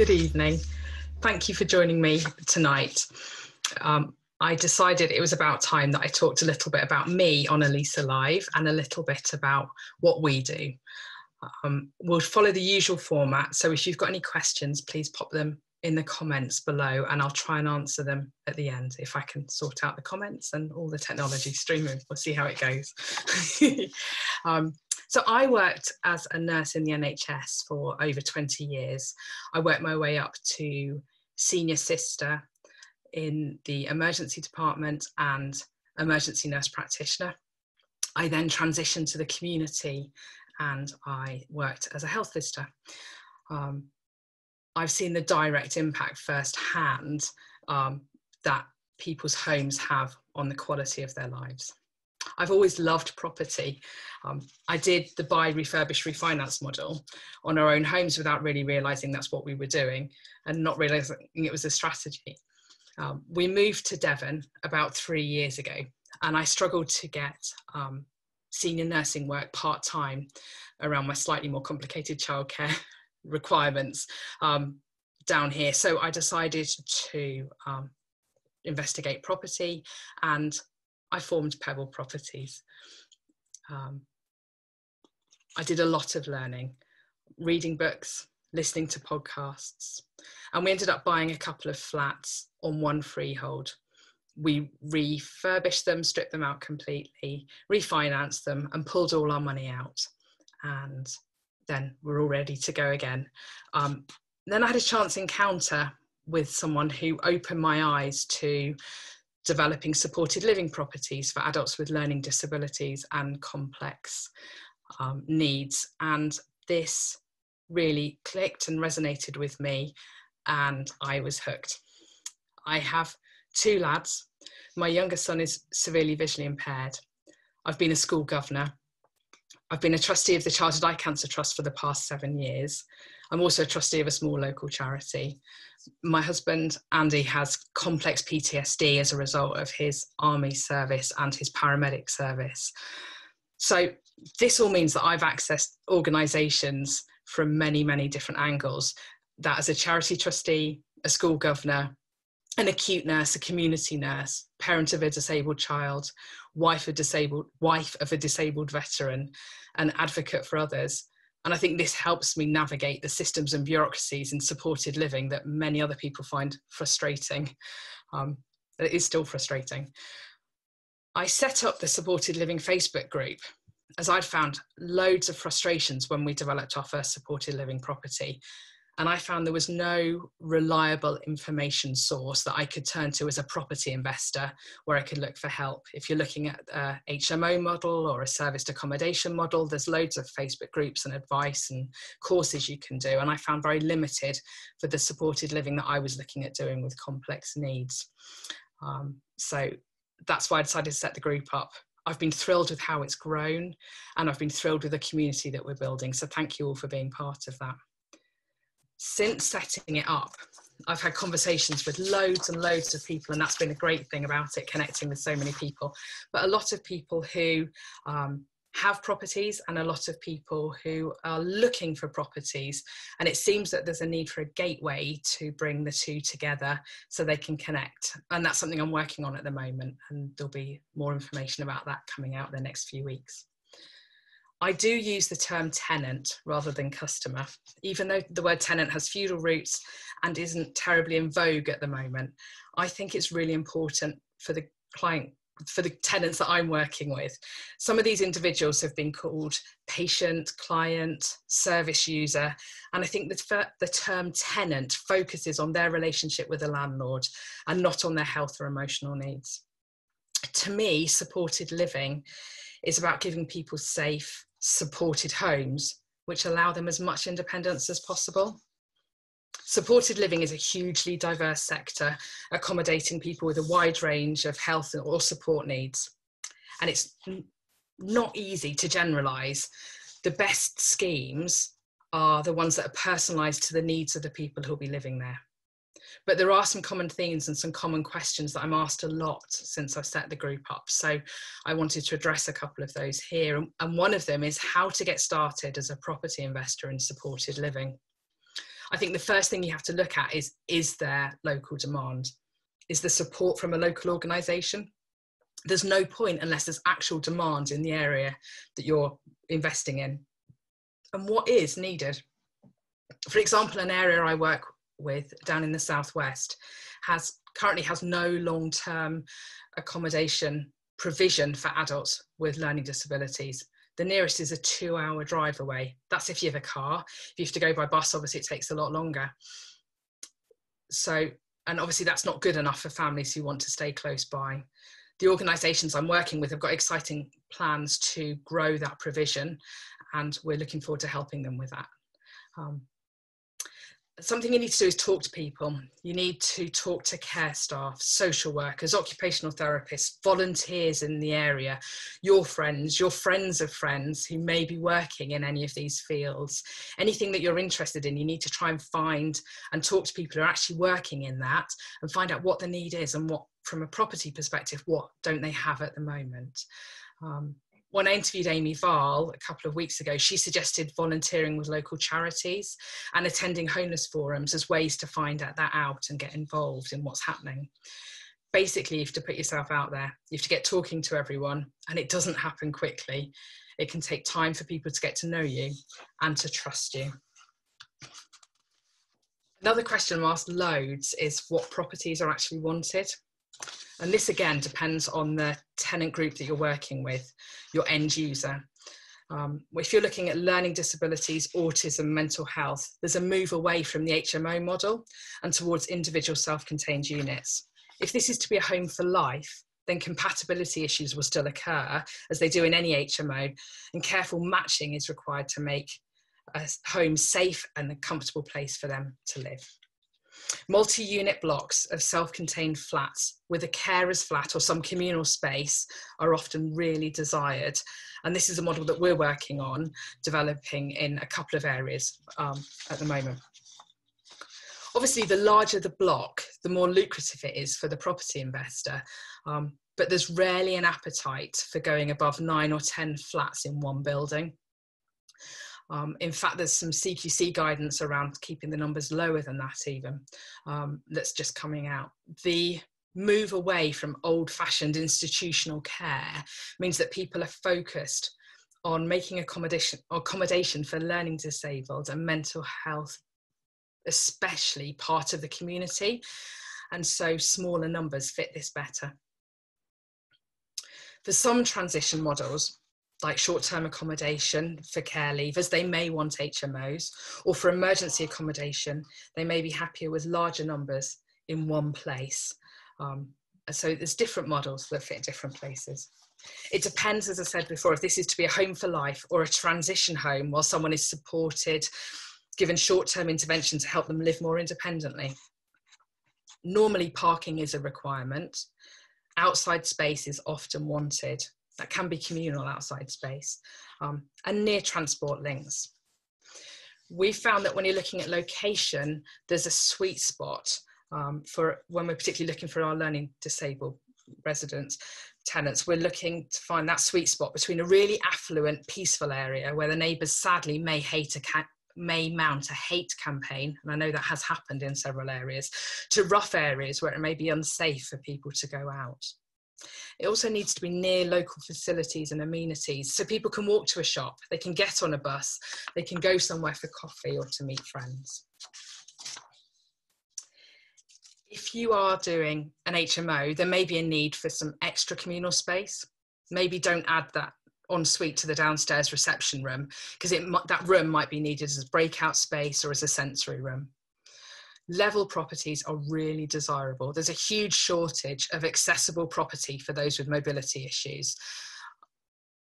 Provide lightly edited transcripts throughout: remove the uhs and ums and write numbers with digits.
Good evening. Thank you for joining me tonight. I decided it was about time that I talked a little bit about me on Elisa Live and a little bit about what we do. We'll follow the usual format, so if you've got any questions, please pop them in the comments below and I'll try and answer them at the end if I can sort out the comments and all the technology streaming. We'll see how it goes. So I worked as a nurse in the NHS for over 20 years. I worked my way up to senior sister in the emergency department and emergency nurse practitioner. I then transitioned to the community and I worked as a health visitor. I've seen the direct impact firsthand that people's homes have on the quality of their lives. I've always loved property. I did the buy, refurbish, refinance model on our own homes without really realising that's what we were doing and not realising it was a strategy. We moved to Devon about 3 years ago and I struggled to get senior nursing work part-time around my slightly more complicated childcare requirements down here. So I decided to investigate property and I formed Pebble Properties. I did a lot of learning, reading books, listening to podcasts, and we ended up buying a couple of flats on one freehold. We refurbished them, stripped them out completely, refinanced them and pulled all our money out. And then we're all ready to go again. Then I had a chance encounter with someone who opened my eyes to developing supported living properties for adults with learning disabilities and complex needs. And this really clicked and resonated with me and I was hooked. I have 2 lads. My youngest son is severely visually impaired. I've been a school governor. I've been a trustee of the Childhood Eye Cancer Trust for the past 7 years. I'm also a trustee of a small local charity. My husband, Andy, has complex PTSD as a result of his army service and his paramedic service. So this all means that I've accessed organisations from many, many different angles. That as a charity trustee, a school governor, an acute nurse, a community nurse, parent of a disabled child, wife of a disabled veteran, an advocate for others. And I think this helps me navigate the systems and bureaucracies in supported living that many other people find frustrating. It is still frustrating. I set up the supported living Facebook group as I'd found loads of frustrations when we developed our first supported living property. And I found there was no reliable information source that I could turn to as a property investor where I could look for help. If you're looking at a HMO model or a serviced accommodation model, there's loads of Facebook groups and advice and courses you can do. And I found very limited for the supported living that I was looking at doing with complex needs. So that's why I decided to set the group up. I've been thrilled with how it's grown and I've been thrilled with the community that we're building. So thank you all for being part of that. Since setting it up, I've had conversations with loads and loads of people, and that's been a great thing about it, connecting with so many people. But a lot of people who have properties and a lot of people who are looking for properties. And it seems that there's a need for a gateway to bring the two together so they can connect. And that's something I'm working on at the moment. And there'll be more information about that coming out in the next few weeks. I do use the term tenant rather than customer, even though the word tenant has feudal roots and isn't terribly in vogue at the moment. I think it's really important for the tenants that I'm working with. Some of these individuals have been called patient, client, service user, and I think that the term tenant focuses on their relationship with the landlord and not on their health or emotional needs. To me, supported living is about giving people safe, supported homes, which allow them as much independence as possible. Supported living is a hugely diverse sector, accommodating people with a wide range of health or support needs. And it's not easy to generalise. The best schemes are the ones that are personalised to the needs of the people who'll be living there. But there are some common themes and some common questions that I'm asked a lot since I've set the group up. So I wanted to address a couple of those here. And one of them is how to get started as a property investor in supported living. I think the first thing you have to look at is there local demand? Is there support from a local organisation? There's no point unless there's actual demand in the area that you're investing in. And what is needed? For example, an area I work with down in the southwest currently has no long-term accommodation provision for adults with learning disabilities. The nearest is a 2-hour drive away. That's if you have a car. If you have to go by bus, obviously it takes a lot longer. So, and obviously that's not good enough for families who want to stay close by. The organisations I'm working with have got exciting plans to grow that provision, and we're looking forward to helping them with that. Something you need to do is talk to people. You need to talk to care staff, social workers, occupational therapists, volunteers in the area, your friends of friends who may be working in any of these fields. Anything that you're interested in, you need to try and find and talk to people who are actually working in that and find out what the need is and what, from a property perspective, what don't they have at the moment. When I interviewed Amy Varl a couple of weeks ago, she suggested volunteering with local charities and attending homeless forums as ways to find that out and get involved in what's happening. Basically, you have to put yourself out there. You have to get talking to everyone, and it doesn't happen quickly. It can take time for people to get to know you and to trust you. Another question I'm asked loads is what properties are actually wanted. And this again depends on the tenant group that you're working with, your end user. If you're looking at learning disabilities, autism, mental health, there's a move away from the HMO model and towards individual self-contained units. If this is to be a home for life, then compatibility issues will still occur, as they do in any HMO, and careful matching is required to make a home safe and a comfortable place for them to live. Multi-unit blocks of self-contained flats with a carer's flat or some communal space are often really desired. And this is a model that we're working on developing in a couple of areas at the moment. Obviously, the larger the block, the more lucrative it is for the property investor. But there's rarely an appetite for going above 9 or 10 flats in one building. In fact, there's some CQC guidance around keeping the numbers lower than that even, that's just coming out. The move away from old-fashioned institutional care means that people are focused on making accommodation for learning disabled and mental health, especially part of the community, and so smaller numbers fit this better. For some transition models, like short-term accommodation for care leavers, they may want HMOs, or for emergency accommodation, they may be happier with larger numbers in one place. So there's different models that fit different places. It depends, as I said before, if this is to be a home for life or a transition home while someone is supported, given short-term intervention to help them live more independently. Normally, parking is a requirement. Outside space is often wanted. That can be communal outside space, and near transport links. We found that when you're looking at location, there's a sweet spot for when we're particularly looking for our learning disabled residents, tenants. We're looking to find that sweet spot between a really affluent, peaceful area where the neighbours sadly may mount a hate campaign, and I know that has happened in several areas, to rough areas where it may be unsafe for people to go out. It also needs to be near local facilities and amenities, so people can walk to a shop, they can get on a bus, they can go somewhere for coffee or to meet friends. If you are doing an HMO, there may be a need for some extra communal space. Maybe don't add that ensuite to the downstairs reception room, because that room might be needed as a breakout space or as a sensory room. Level properties are really desirable. There's a huge shortage of accessible property for those with mobility issues.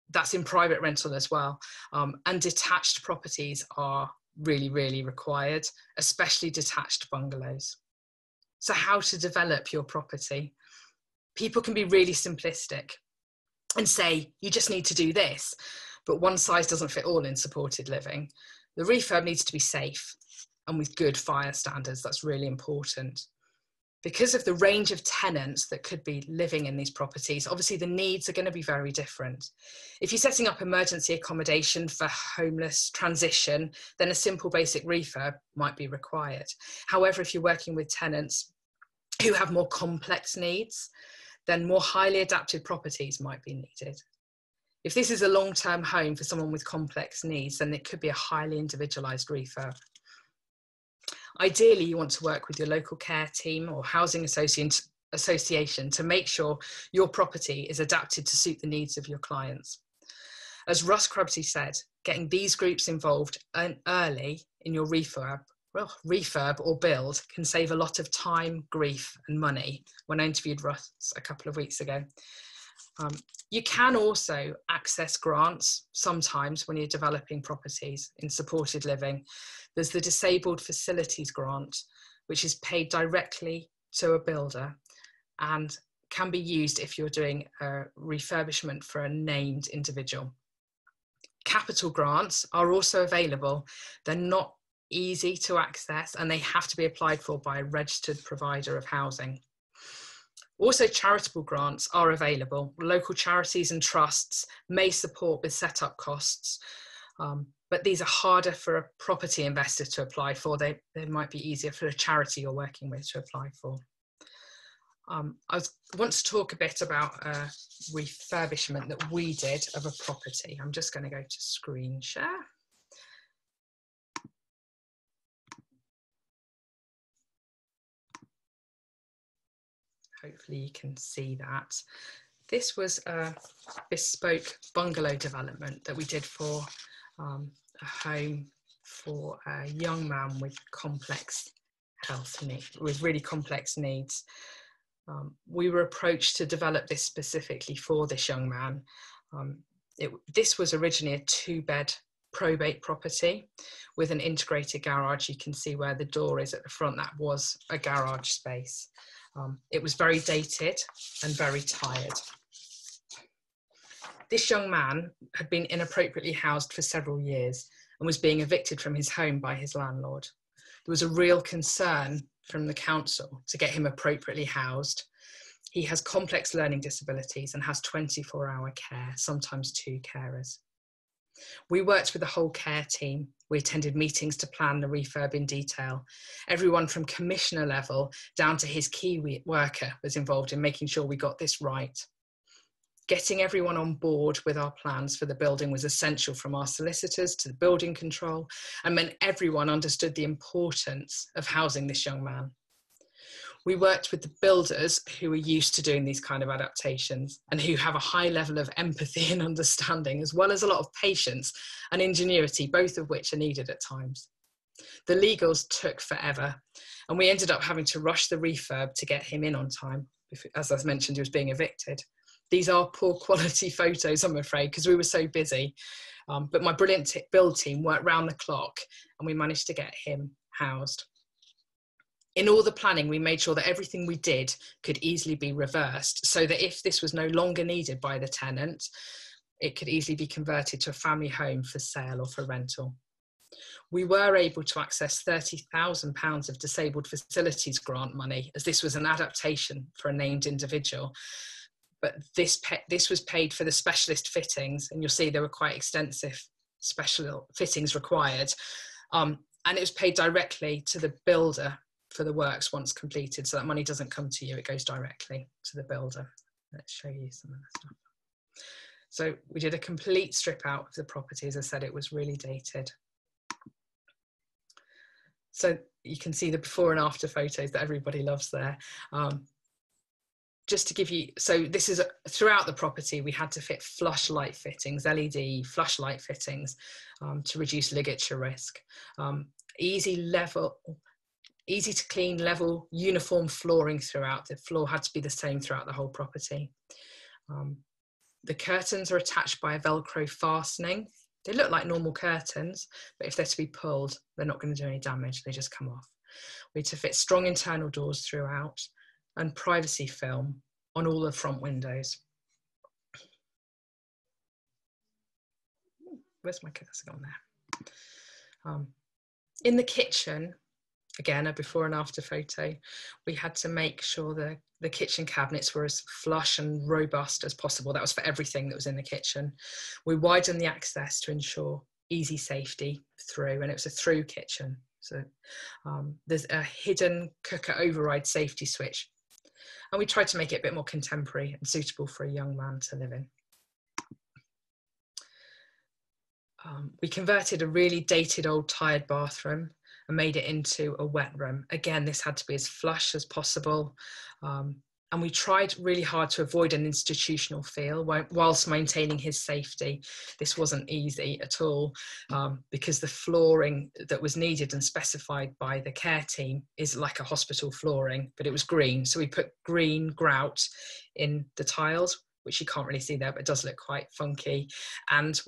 That's in private rental as well. And detached properties are really, really required, especially detached bungalows. So how to develop your property? People can be really simplistic and say, you just need to do this, but one size doesn't fit all in supported living. The refurb needs to be safe and with good fire standards. That's really important. Because of the range of tenants that could be living in these properties, obviously the needs are going to be very different. If you're setting up emergency accommodation for homeless transition, then a simple basic refurb might be required. However, if you're working with tenants who have more complex needs, then more highly adapted properties might be needed. If this is a long-term home for someone with complex needs, then it could be a highly individualised refurb. Ideally, you want to work with your local care team or housing association to make sure your property is adapted to suit the needs of your clients. As Russ Crabtree said, getting these groups involved early in your refurb or build can save a lot of time, grief and money. When I interviewed Russ a couple of weeks ago. You can also access grants sometimes when you're developing properties in supported living. There's the Disabled Facilities Grant, which is paid directly to a builder and can be used if you're doing a refurbishment for a named individual. Capital grants are also available. They're not easy to access and they have to be applied for by a registered provider of housing. Also, charitable grants are available. Local charities and trusts may support with setup costs, but these are harder for a property investor to apply for. They might be easier for a charity you're working with to apply for. I want to talk a bit about a refurbishment that we did of a property. I'm just going to go to screen share. Hopefully you can see that. This was a bespoke bungalow development that we did for a home for a young man with complex health needs, with really complex needs. We were approached to develop this specifically for this young man. This was originally a 2-bed probate property with an integrated garage. You can see where the door is at the front. That was a garage space. It was very dated and very tired. This young man had been inappropriately housed for several years and was being evicted from his home by his landlord. There was a real concern from the council to get him appropriately housed. He has complex learning disabilities and has 24-hour care, sometimes 2 carers. We worked with the whole care team. We attended meetings to plan the refurb in detail. Everyone from commissioner level down to his key worker was involved in making sure we got this right. Getting everyone on board with our plans for the building was essential, from our solicitors to the building control, and meant everyone understood the importance of housing this young man. We worked with the builders who are used to doing these kind of adaptations and who have a high level of empathy and understanding, as well as a lot of patience and ingenuity, both of which are needed at times. The legals took forever, and we ended up having to rush the refurb to get him in on time. As I mentioned, he was being evicted. These are poor quality photos, I'm afraid, because we were so busy. But my brilliant build team worked round the clock and we managed to get him housed. In all the planning, we made sure that everything we did could easily be reversed, so that if this was no longer needed by the tenant, it could easily be converted to a family home for sale or for rental. We were able to access £30,000 of disabled facilities grant money, as this was an adaptation for a named individual. But this was paid for the specialist fittings, and you'll see there were quite extensive special fittings required. And it was paid directly to the builder for the works once completed, so that money doesn't come to you, it goes directly to the builder. Let's show you some of the stuff. So we did a complete strip out of the property. As I said, it was really dated. So you can see the before and after photos that everybody loves there. Just to give you, so this is throughout the property, we had to fit flush light fittings, LED flush light fittings, to reduce ligature risk. Easy to clean, level, uniform flooring throughout. The floor had to be the same throughout the whole property. The curtains are attached by a Velcro fastening. They look like normal curtains, but if they're to be pulled, they're not going to do any damage. They just come off. We had to fit strong internal doors throughout and privacy film on all the front windows. Where's my cursor gone there? In the kitchen, Again, a before and after photo. We had to make sure the kitchen cabinets were as flush and robust as possible. That was for everything that was in the kitchen. We widened the access to ensure easy safety through, and it was a through kitchen. So there's a hidden cooker override safety switch. And we tried to make it a bit more contemporary and suitable for a young man to live in. We converted a really dated old tired bathroom and made it into a wet room. Again, this had to be as flush as possible. And we tried really hard to avoid an institutional feel whilst maintaining his safety. This wasn't easy at all because the flooring that was needed and specified by the care team is like a hospital flooring, but it was green. So we put green grout in the tiles, which you can't really see there, but it does look quite funky. And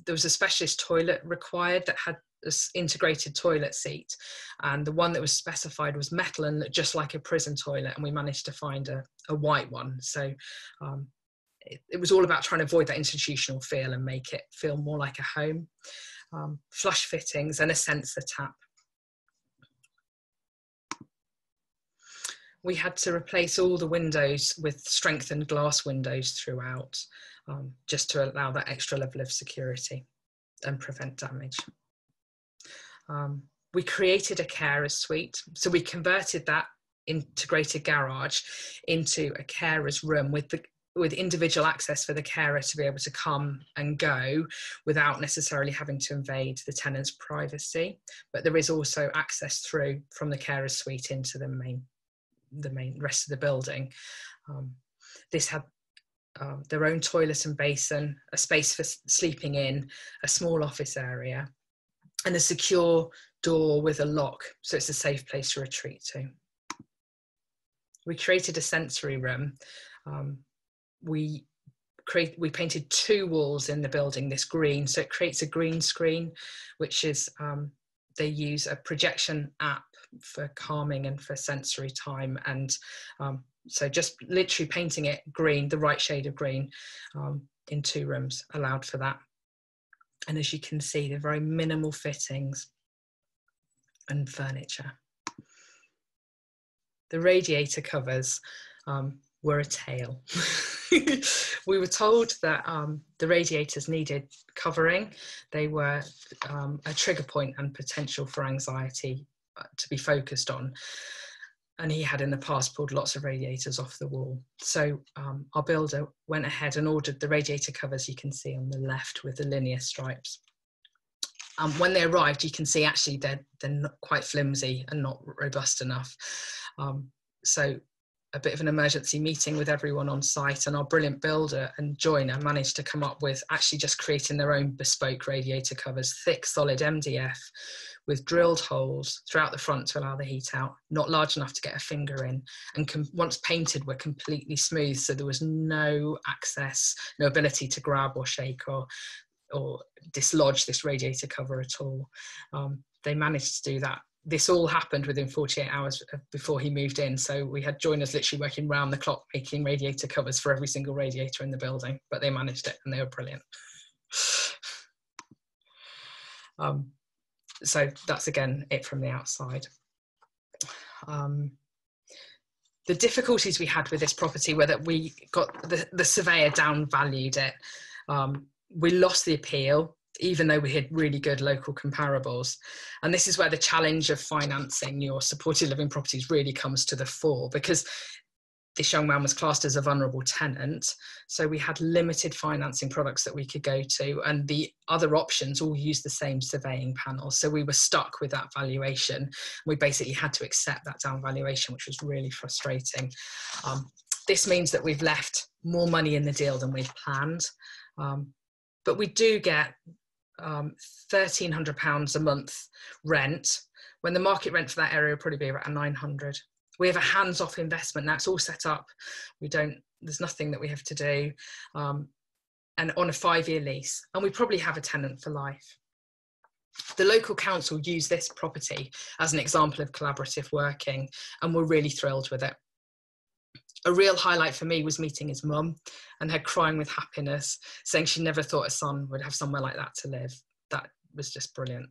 there was a specialist toilet required that had this integrated toilet seat, and the one that was specified was metal and looked just like a prison toilet, and we managed to find a white one. So it was all about trying to avoid that institutional feel and make it feel more like a home. Flush fittings and a sensor tap. We had to replace all the windows with strengthened glass windows throughout, just to allow that extra level of security and prevent damage. We created a carer's suite. So we converted that integrated garage into a carer's room with individual access for the carer to be able to come and go without necessarily having to invade the tenant's privacy. But there is also access through from the carer's suite into the main rest of the building. This had their own toilet and basin, a space for sleeping in, a small office area, and a secure door with a lock, so it's a safe place to retreat to. We created a sensory room. We painted 2 walls in the building this green, so it creates a green screen, which is they use a projection app for calming and for sensory time, and so just literally painting it green, the right shade of green, in 2 rooms allowed for that. And as you can see, they're very minimal fittings and furniture. The radiator covers were a tale. We were told that the radiators needed covering. They were a trigger point and potential for anxiety to be focused on. And he had in the past pulled lots of radiators off the wall. So our builder went ahead and ordered the radiator covers you can see on the left with the linear stripes. When they arrived, you can see actually they're not quite flimsy and not robust enough. So a bit of an emergency meeting with everyone on site, and our brilliant builder and joiner managed to come up with actually just creating their own bespoke radiator covers, thick, solid MDF with drilled holes throughout the front to allow the heat out, not large enough to get a finger in, and once painted were completely smooth, so there was no access, no ability to grab or shake or dislodge this radiator cover at all. They managed to do that. This all happened within 48 hours before he moved in, so we had joiners literally working round the clock making radiator covers for every single radiator in the building, but they managed it and they were brilliant. So that's again it from the outside. The difficulties we had with this property were that we got the surveyor downvalued it. We lost the appeal, even though we had really good local comparables. And this is where the challenge of financing your supported living properties really comes to the fore, because this young man was classed as a vulnerable tenant. So we had limited financing products that we could go to, and the other options all used the same surveying panel. So we were stuck with that valuation. We basically had to accept that down valuation, which was really frustrating. This means that we've left more money in the deal than we'd planned. But we do get £1,300 a month rent, when the market rent for that area would probably be about 900. We have a hands-off investment. Now it's all set up. There's nothing that we have to do. And on a 5-year lease. And we probably have a tenant for life. The local council used this property as an example of collaborative working, and we're really thrilled with it. A real highlight for me was meeting his mum and her crying with happiness, saying she never thought a son would have somewhere like that to live. That was just brilliant.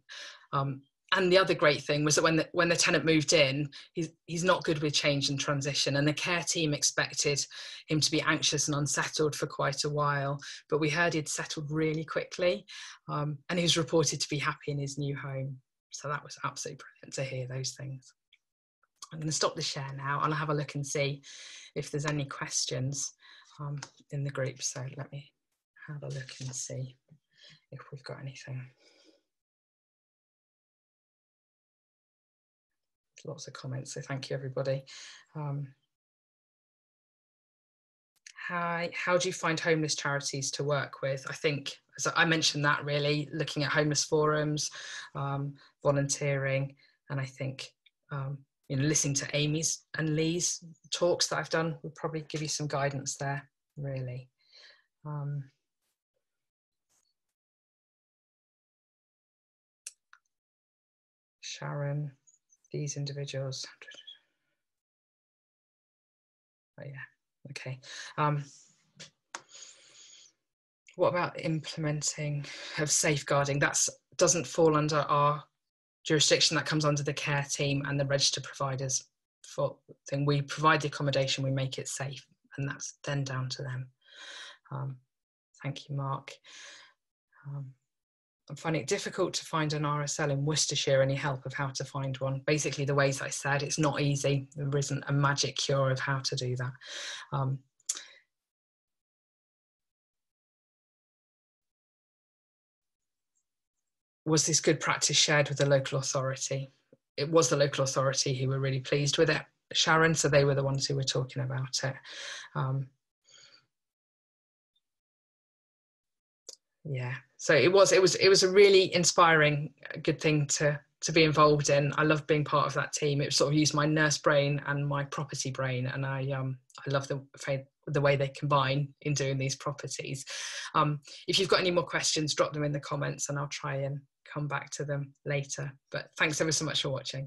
And the other great thing was that when the tenant moved in, he's not good with change and transition, and the care team expected him to be anxious and unsettled for quite a while, but we heard he'd settled really quickly, and he was reported to be happy in his new home. So that was absolutely brilliant to hear those things. I'm going to stop the share now and I'll have a look and see if there's any questions in the group. So let me have a look and see if we've got anything. Lots of comments, so thank you everybody. How do you find homeless charities to work with? I think, as I mentioned that really, looking at homeless forums, volunteering, and I think listening to Amy's and Lee's talks that I've done will probably give you some guidance there, really. Sharon, these individuals. Oh yeah, okay. What about implementing of safeguarding? That doesn't fall under our jurisdiction. That comes under the care team and the registered providers. We provide the accommodation, we make it safe, and that's then down to them. Thank you, Mark. I'm finding it difficult to find an RSL in Worcestershire. Any help of how to find one? Basically, the ways I said, it's not easy. There isn't a magic cure of how to do that. Was this good practice shared with the local authority? It was the local authority who were really pleased with it, Sharon, so they were the ones who were talking about it. Yeah, so it was a really inspiring, good thing to be involved in. I love being part of that team. It sort of used my nurse brain and my property brain, and I love the way they combine in doing these properties. If you've got any more questions, drop them in the comments and I'll try and come back to them later. But thanks ever so much for watching.